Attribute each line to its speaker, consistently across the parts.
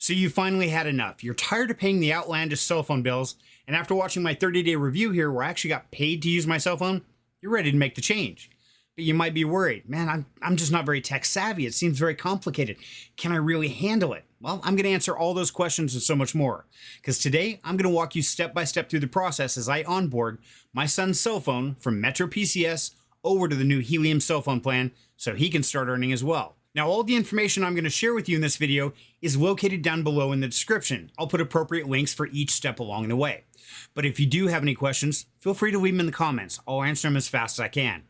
Speaker 1: So you finally had enough. You're tired of paying the outlandish cell phone bills, and after watching my 30-day review here where I actually got paid to use my cell phone, you're ready to make the change. But you might be worried, man, I'm just not very tech savvy. It seems very complicated. Can I really handle it? Well, I'm going to answer all those questions and so much more. Because today, I'm going to walk you step by step through the process as I onboard my son's cell phone from Metro PCS over to the new Helium cell phone plan so he can start earning as well. Now, all the information I'm going to share with you in this video is located down below in the description. I'll put appropriate links for each step along the way. But if you do have any questions, feel free to leave them in the comments. I'll answer them as fast as I can.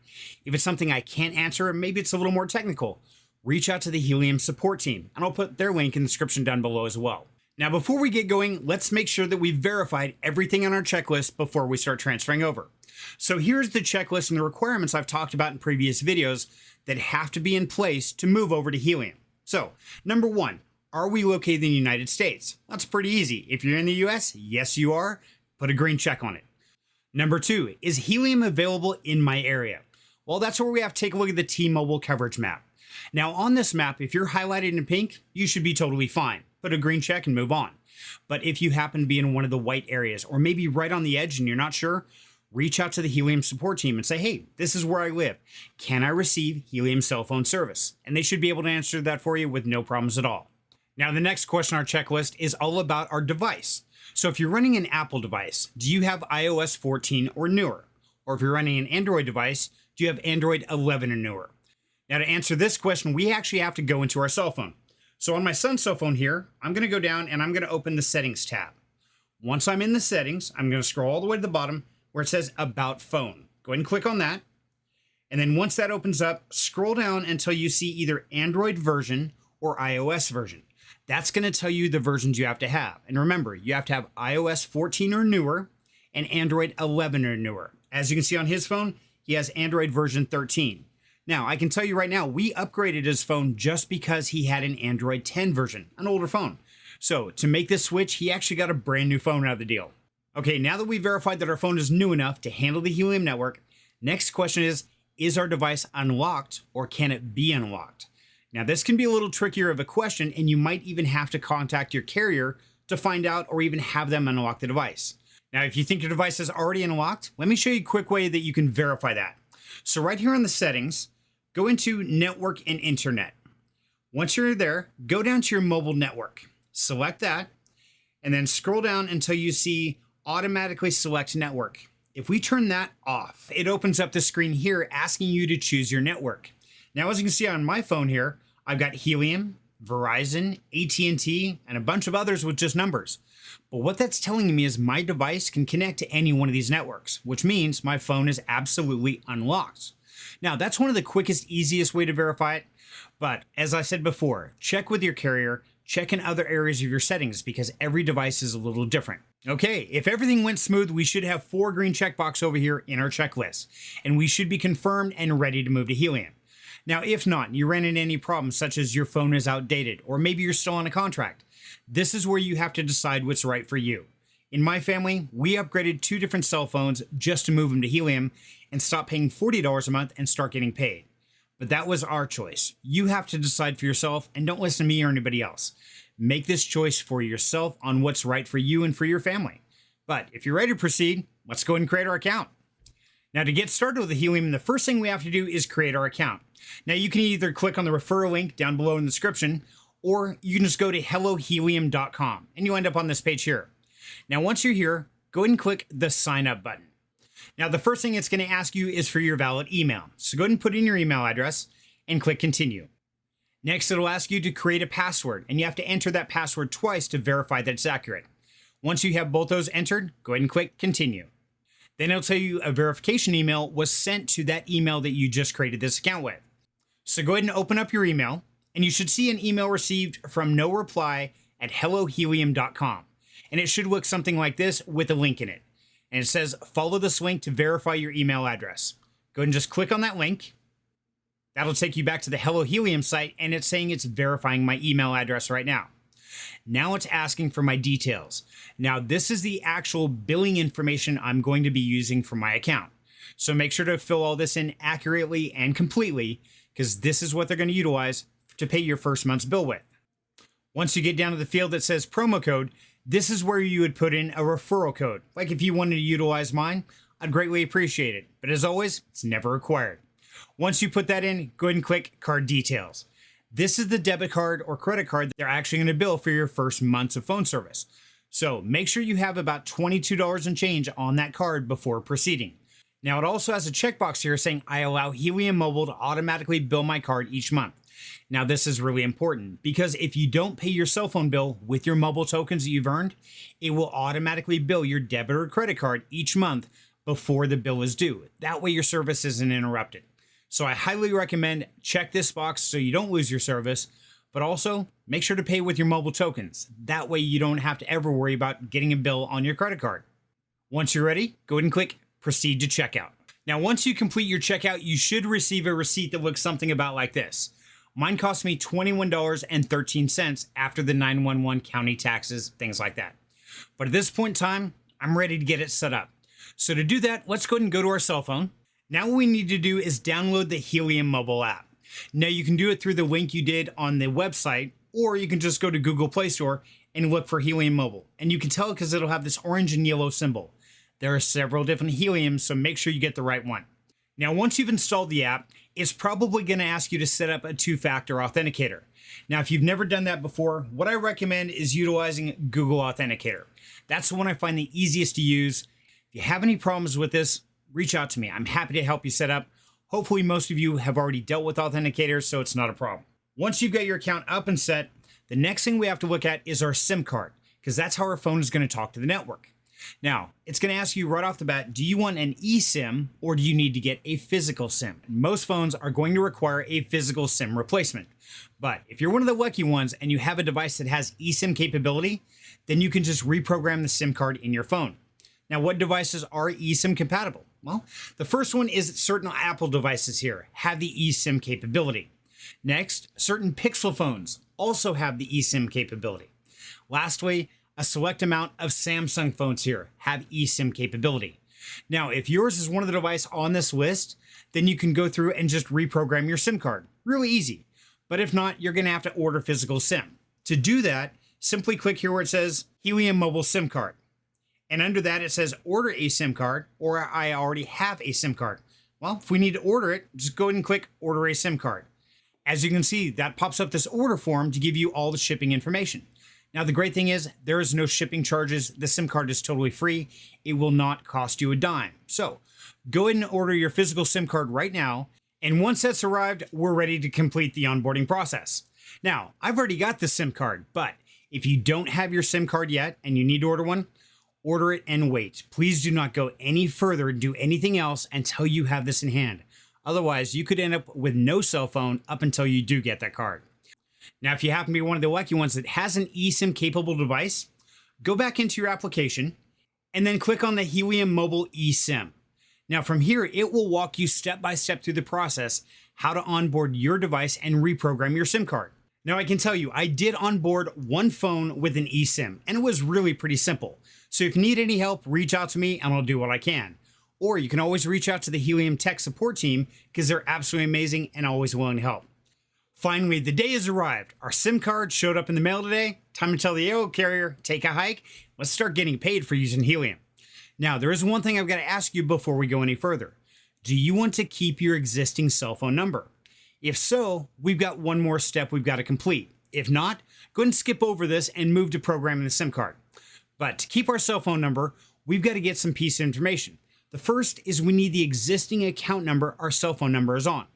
Speaker 1: If it's something I can't answer, or maybe it's a little more technical, reach out to the Helium support team, and I'll put their link in the description down below as well. Now, before we get going, let's make sure that we've verified everything on our checklist before we start transferring over. So here's the checklist and the requirements I've talked about in previous videos that have to be in place to move over to Helium. So, number one, are we located in the United States? That's pretty easy. If you're in the US, yes you are. Put a green check on it. Number two, is Helium available in my area? Well, that's where we have to take a look at the T-Mobile Coverage map. Now on this map, if you're highlighted in pink, you should be totally fine. Put a green check and move on. But if you happen to be in one of the white areas, or maybe right on the edge and you're not sure, reach out to the Helium support team and say, hey, this is where I live. Can I receive Helium cell phone service? And they should be able to answer that for you with no problems at all. Now, the next question on our checklist is all about our device. So if you're running an Apple device, do you have iOS 14 or newer? Or if you're running an Android device, do you have Android 11 or newer? Now, to answer this question, we actually have to go into our cell phone. So on my son's cell phone here, I'm going to go down and I'm going to open the settings tab. Once I'm in the settings, I'm going to scroll all the way to the bottom where it says About Phone. Go ahead and click on that. And then once that opens up, scroll down until you see either Android version or iOS version. That's going to tell you the versions you have to have. And remember, you have to have iOS 14 or newer and Android 11 or newer. As you can see on his phone, he has Android version 13. Now, I can tell you right now, we upgraded his phone just because he had an Android 10 version, an older phone. So to make this switch, he actually got a brand new phone out of the deal. Okay, now that we've verified that our phone is new enough to handle the Helium network, next question is our device unlocked or can it be unlocked? Now, this can be a little trickier of a question, and you might even have to contact your carrier to find out or even have them unlock the device. Now, if you think your device is already unlocked, let me show you a quick way that you can verify that. So right here in the settings, go into Network and Internet. Once you're there, go down to your mobile network. Select that, and then scroll down until you see Automatically Select Network. If we turn that off, it opens up the screen here asking you to choose your network. Now, as you can see on my phone here, I've got Helium, Verizon, AT&T, and a bunch of others with just numbers. But what that's telling me is my device can connect to any one of these networks, which means my phone is absolutely unlocked. Now, that's one of the quickest, easiest way to verify it. But as I said before, check with your carrier, check in other areas of your settings because every device is a little different. Okay, if everything went smooth, we should have 4 green checkboxes over here in our checklist, and we should be confirmed and ready to move to Helium. Now, if not, you ran into any problems such as your phone is outdated, or maybe you're still on a contract, this is where you have to decide what's right for you. In my family, we upgraded 2 different cell phones just to move them to Helium and stop paying $40 a month and start getting paid. But that was our choice. You have to decide for yourself and don't listen to me or anybody else. Make this choice for yourself on what's right for you and for your family. But if you're ready to proceed, let's go ahead and create our account. Now, to get started with the Helium, the first thing we have to do is create our account. Now, you can either click on the referral link down below in the description, or you can just go to hellohelium.com and you'll end up on this page here. Now, once you're here, go ahead and click the sign up button. Now, the first thing it's going to ask you is for your valid email. So go ahead and put in your email address and click continue. Next, it'll ask you to create a password, and you have to enter that password twice to verify that it's accurate. Once you have both those entered, go ahead and click continue. Then it'll tell you a verification email was sent to that email that you just created this account with. So go ahead and open up your email, and you should see an email received from no reply at hellohelium.com. And it should look something like this with a link in it. And it says, follow this link to verify your email address. Go ahead and just click on that link. That'll take you back to the Hello Helium site, and it's saying it's verifying my email address right now. Now it's asking for my details. Now, this is the actual billing information I'm going to be using for my account. So make sure to fill all this in accurately and completely, because this is what they're going to utilize to pay your first month's bill with. Once you get down to the field that says promo code, this is where you would put in a referral code. Like if you wanted to utilize mine, I'd greatly appreciate it. But as always, it's never required. Once you put that in, go ahead and click card details. This is the debit card or credit card that they're actually going to bill for your first months of phone service. So make sure you have about $22 and change on that card before proceeding. Now it also has a checkbox here saying I allow Helium Mobile to automatically bill my card each month. Now this is really important because if you don't pay your cell phone bill with your mobile tokens that you've earned, it will automatically bill your debit or credit card each month before the bill is due. That way your service isn't interrupted. So I highly recommend check this box so you don't lose your service, but also make sure to pay with your mobile tokens. That way you don't have to ever worry about getting a bill on your credit card. Once you're ready, go ahead and click proceed to checkout. Now, once you complete your checkout, you should receive a receipt that looks something about like this. Mine cost me $21.13 after the 911 county taxes, things like that. But at this point in time, I'm ready to get it set up. So to do that, let's go ahead and go to our cell phone. Now what we need to do is download the Helium mobile app. Now you can do it through the link you did on the website, or you can just go to Google Play Store and look for Helium Mobile. And you can tell because it'll have this orange and yellow symbol. There are several different Heliums, so make sure you get the right one. Now, once you've installed the app, it's probably going to ask you to set up a two-factor authenticator. Now, if you've never done that before, what I recommend is utilizing Google Authenticator. That's the one I find the easiest to use. If you have any problems with this, reach out to me. I'm happy to help you set up. Hopefully, most of you have already dealt with authenticators, so it's not a problem. Once you've got your account up and set, the next thing we have to look at is our SIM card, because that's how our phone is going to talk to the network. Now, it's going to ask you right off the bat, do you want an eSIM or do you need to get a physical SIM? Most phones are going to require a physical SIM replacement. But if you're one of the lucky ones and you have a device that has eSIM capability, then you can just reprogram the SIM card in your phone. Now, what devices are eSIM compatible? Well, the first one is certain Apple devices here have the eSIM capability. Next, certain Pixel phones also have the eSIM capability. Lastly, a select amount of Samsung phones here have eSIM capability. Now, if yours is one of the devices on this list, then you can go through and just reprogram your SIM card. Really easy. But if not, you're going to have to order physical SIM. To do that, simply click here where it says Helium Mobile SIM Card. And under that, it says order a SIM card, or I already have a SIM card. Well, if we need to order it, just go ahead and click order a SIM card. As you can see, that pops up this order form to give you all the shipping information. Now, the great thing is there is no shipping charges. The SIM card is totally free. It will not cost you a dime. So go ahead and order your physical SIM card right now. And once that's arrived, we're ready to complete the onboarding process. Now, I've already got the SIM card, but if you don't have your SIM card yet and you need to order one, order it and wait. Please do not go any further and do anything else until you have this in hand. Otherwise, you could end up with no cell phone up until you do get that card. Now, if you happen to be one of the lucky ones that has an eSIM capable device, go back into your application and then click on the Helium Mobile eSIM. Now from here, it will walk you step by step through the process, how to onboard your device and reprogram your SIM card. Now I can tell you, I did onboard one phone with an eSIM and it was really pretty simple. So if you need any help, reach out to me and I'll do what I can. Or you can always reach out to the Helium Tech support team because they're absolutely amazing and always willing to help. Finally, the day has arrived. Our SIM card showed up in the mail today. Time to tell the air carrier, take a hike. Let's start getting paid for using Helium. Now, there is one thing I've got to ask you before we go any further. Do you want to keep your existing cell phone number? If so, we've got one more step we've got to complete. If not, go ahead and skip over this and move to programming the SIM card. But to keep our cell phone number, we've got to get some piece of information. The first is we need the existing account number our cell phone number is on.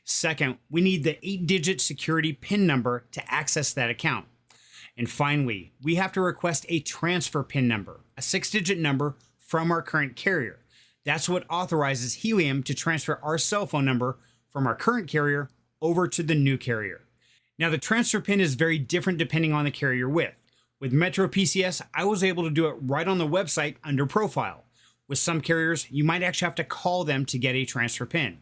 Speaker 1: Second, we need the 8-digit security PIN number to access that account. And finally, we have to request a transfer PIN number, a 6-digit number from our current carrier. That's what authorizes Helium to transfer our cell phone number from our current carrier over to the new carrier. Now, the transfer PIN is very different depending on the carrier you're with. With Metro PCS, I was able to do it right on the website under Profile. With some carriers, you might actually have to call them to get a transfer PIN.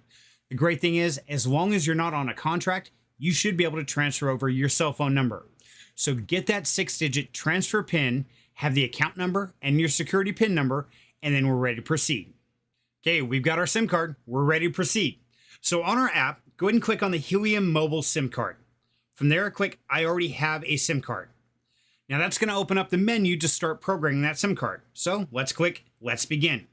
Speaker 1: The great thing is, as long as you're not on a contract, you should be able to transfer over your cell phone number. So get that 6-digit transfer PIN, have the account number and your security PIN number, and then we're ready to proceed. Okay, we've got our SIM card. We're ready to proceed. So on our app, go ahead and click on the Helium Mobile SIM card. From there, click I already have a SIM card. Now that's going to open up the menu to start programming that SIM card. So let's click Let's Begin.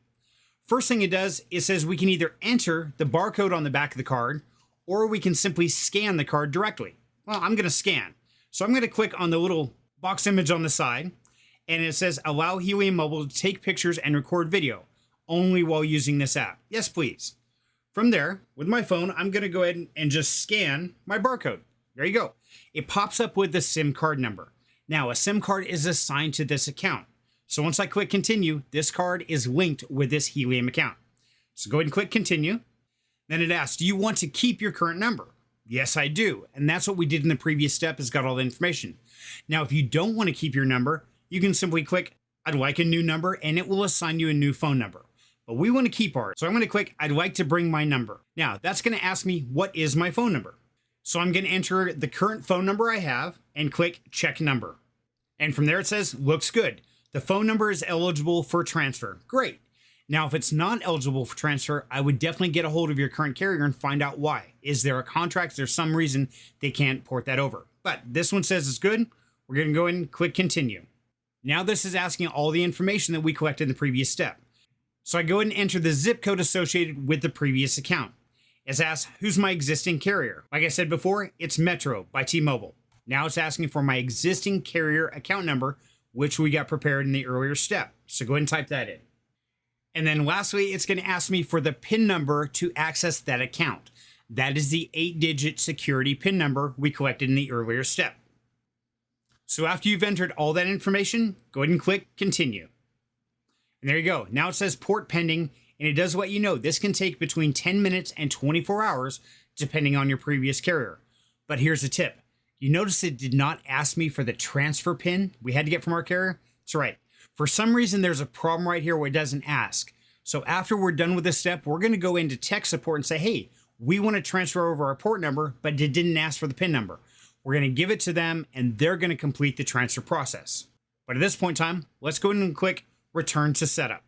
Speaker 1: First thing it does, it says we can either enter the barcode on the back of the card, or we can simply scan the card directly. Well, I'm going to scan. So I'm going to click on the little box image on the side, and it says allow Helium Mobile to take pictures and record video only while using this app. Yes, please. From there, with my phone, I'm going to go ahead and just scan my barcode. There you go. It pops up with the SIM card number. Now, a SIM card is assigned to this account. So once I click continue, this card is linked with this Helium account. So go ahead and click continue. Then it asks, do you want to keep your current number? Yes, I do. And that's what we did in the previous step, is got all the information. Now, if you don't want to keep your number, you can simply click, I'd like a new number, and it will assign you a new phone number. But we want to keep ours. So I'm going to click, I'd like to bring my number. Now, that's going to ask me, what is my phone number? So I'm going to enter the current phone number I have and click check number. And from there it says, looks good. The phone number is eligible for transfer. Great. Now, if it's not eligible for transfer, I would definitely get a hold of your current carrier and find out why. Is there a contract? Is there some reason they can't port that over? But this one says it's good. We're going to go ahead and click continue. Now this is asking all the information that we collected in the previous step. So I go ahead and enter the zip code associated with the previous account. It's asked, who's my existing carrier? Like I said before, it's Metro by T-Mobile. Now it's asking for my existing carrier account number, which we got prepared in the earlier step. So go ahead and type that in. And then lastly, it's going to ask me for the PIN number to access that account. That is the 8-digit security PIN number we collected in the earlier step. So after you've entered all that information, go ahead and click continue. And there you go. Now it says port pending, and it does let you know this can take between 10 minutes and 24 hours, depending on your previous carrier. But here's a tip. You notice it did not ask me for the transfer PIN we had to get from our carrier? That's right. For some reason, there's a problem right here where it doesn't ask. So after we're done with this step, we're going to go into tech support and say, hey, we want to transfer over our port number, but it didn't ask for the PIN number. We're going to give it to them, and they're going to complete the transfer process. But at this point in time, let's go ahead and click return to setup.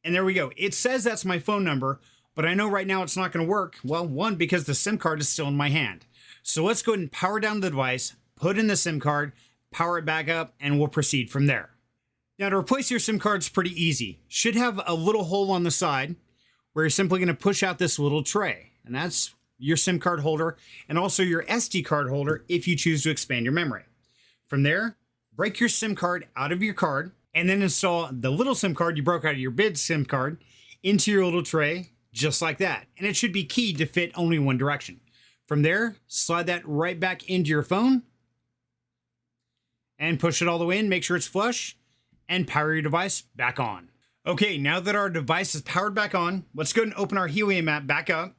Speaker 1: And there we go. It says that's my phone number, but I know right now it's not going to work. Well, one, because the SIM card is still in my hand. So let's go ahead and power down the device, put in the SIM card, power it back up, and we'll proceed from there. Now, to replace your SIM card is pretty easy. Should have a little hole on the side where you're simply going to push out this little tray. And that's your SIM card holder and also your SD card holder if you choose to expand your memory. From there, break your SIM card out of your card and then install the little SIM card you broke out of your big SIM card into your little tray, just like that. And it should be keyed to fit only one direction. From there, slide that right back into your phone and push it all the way in, make sure it's flush, and power your device back on. Okay, now that our device is powered back on, let's go and open our Helium app back up.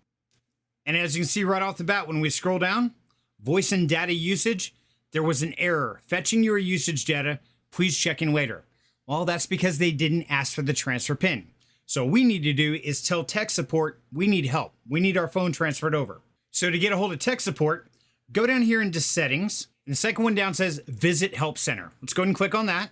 Speaker 1: And as you can see right off the bat, when we scroll down, voice and data usage, there was an error. Fetching your usage data, please check in later. Well, that's because they didn't ask for the transfer PIN. So what we need to do is tell tech support we need help. We need our phone transferred over. So to get a hold of tech support, go down here into settings. And the second one down says visit help center. Let's go ahead and click on that.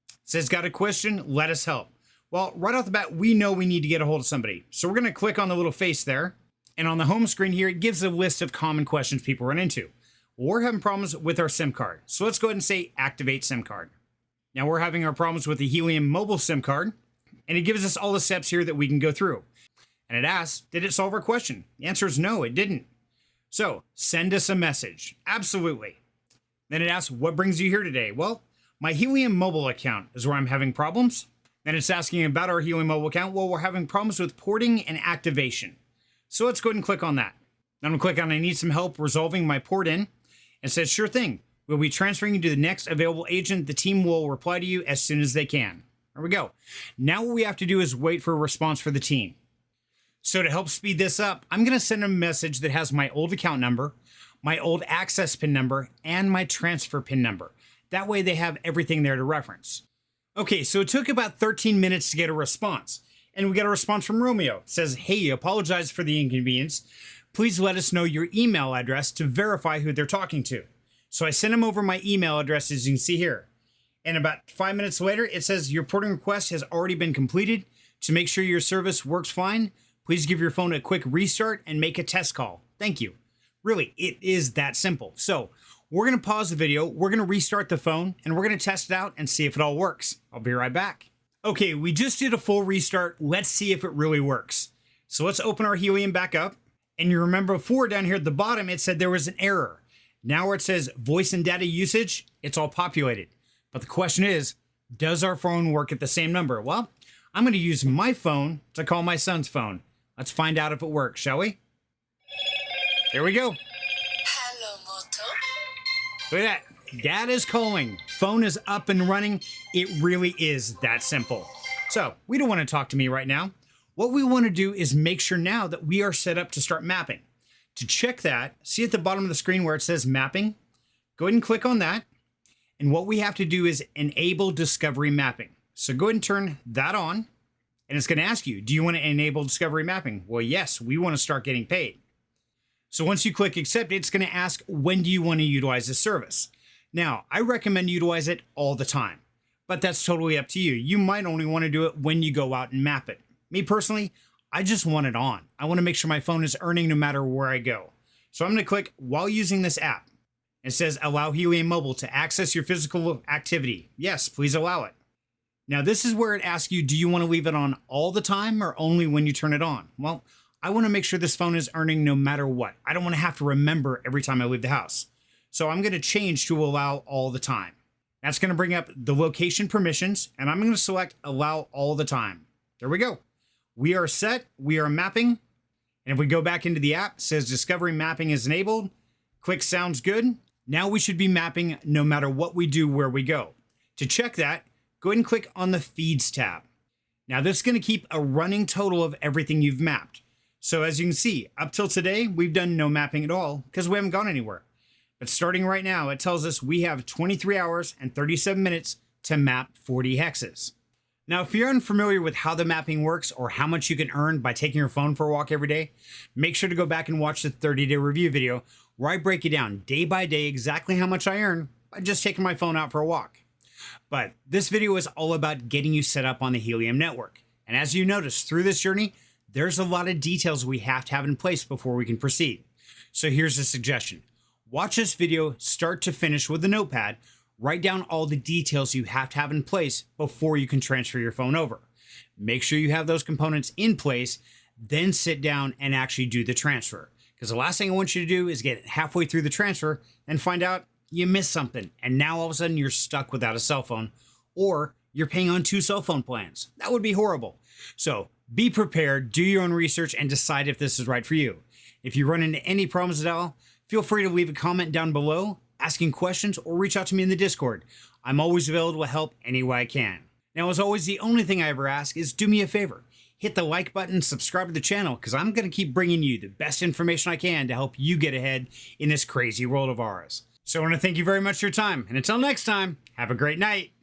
Speaker 1: It says got a question, let us help. Well, right off the bat, we know we need to get a hold of somebody. So we're going to click on the little face there. And on the home screen here, it gives a list of common questions people run into. Well, we're having problems with our SIM card. So let's go ahead and say activate SIM card. Now we're having our problems with the Helium mobile SIM card. And it gives us all the steps here that we can go through. And it asks, did it solve our question? The answer is no, it didn't. So send us a message. Absolutely. Then it asks, what brings you here today? Well, my Helium mobile account is where I'm having problems. Then it's asking about our Helium mobile account. Well, we're having problems with porting and activation. So let's go ahead and click on that. Then I'm going to click on I need some help resolving my port in. And it says, sure thing. We'll be transferring you to the next available agent. The team will reply to you as soon as they can. There we go. Now what we have to do is wait for a response for the team. So to help speed this up, I'm going to send a message that has my old account number, my old access PIN number, and my transfer PIN number. That way they have everything there to reference. Okay, so it took about 13 minutes to get a response. And we got a response from Romeo. It says, hey, apologize for the inconvenience. Please let us know your email address to verify who they're talking to. So I sent him over my email address, as you can see here. And about 5 minutes later, it says your porting request has already been completed. To make sure your service works fine, please give your phone a quick restart and make a test call. Thank you. Really, it is that simple. So we're going to pause the video, we're going to restart the phone, and we're going to test it out and see if it all works. I'll be right back. Okay, we just did a full restart. Let's see if it really works. So let's open our Helium back up. And you remember before down here at the bottom, it said there was an error. Now where it says voice and data usage, it's all populated. But the question is, does our phone work at the same number? Well, I'm going to use my phone to call my son's phone. Let's find out if it works, shall we? There we go.
Speaker 2: Hello, Moto.
Speaker 1: Look at that. Dad is calling. Phone is up and running. It really is that simple. So we don't want to talk to me right now. What we want to do is make sure now that we are set up to start mapping. To check that, see at the bottom of the screen where it says mapping? Go ahead and click on that. And what we have to do is enable discovery mapping. So go ahead and turn that on. And it's going to ask you, do you want to enable discovery mapping? Well, yes, we want to start getting paid. So once you click accept, it's going to ask, when do you want to utilize this service? Now, I recommend utilize it all the time, but that's totally up to you. You might only want to do it when you go out and map it. Me personally, I just want it on. I want to make sure my phone is earning no matter where I go. So I'm going to click while using this app. It says allow Helium Mobile to access your physical activity. Yes, please allow it. Now this is where it asks you, do you want to leave it on all the time or only when you turn it on? Well, I want to make sure this phone is earning no matter what. I don't want to have to remember every time I leave the house. So I'm going to change to allow all the time. That's going to bring up the location permissions, and I'm going to select allow all the time. There we go. We are set. We are mapping. And if we go back into the app, it says discovery mapping is enabled. Click sounds good. Now we should be mapping no matter what we do, where we go. To check that, go ahead and click on the feeds tab. Now this is going to keep a running total of everything you've mapped. So as you can see, up till today, we've done no mapping at all because we haven't gone anywhere. But starting right now, it tells us we have 23 hours and 37 minutes to map 40 hexes. Now, if you're unfamiliar with how the mapping works or how much you can earn by taking your phone for a walk every day, make sure to go back and watch the 30-day review video where I break it down day by day exactly how much I earn by just taking my phone out for a walk. But this video is all about getting you set up on the Helium network. And as you notice through this journey, there's a lot of details we have to have in place before we can proceed. So here's a suggestion. Watch this video start to finish with a notepad. Write down all the details you have to have in place before you can transfer your phone over. Make sure you have those components in place, then sit down and actually do the transfer. Because the last thing I want you to do is get halfway through the transfer and find out you missed something. And now all of a sudden you're stuck without a cell phone, or you're paying on 2 cell phone plans. That would be horrible. So be prepared, do your own research, and decide if this is right for you. If you run into any problems at all, feel free to leave a comment down below, asking questions, or reach out to me in the Discord. I'm always available to help any way I can. Now, as always, the only thing I ever ask is do me a favor. Hit the like button, subscribe to the channel, because I'm going to keep bringing you the best information I can to help you get ahead in this crazy world of ours. So I want to thank you very much for your time, and until next time, have a great night.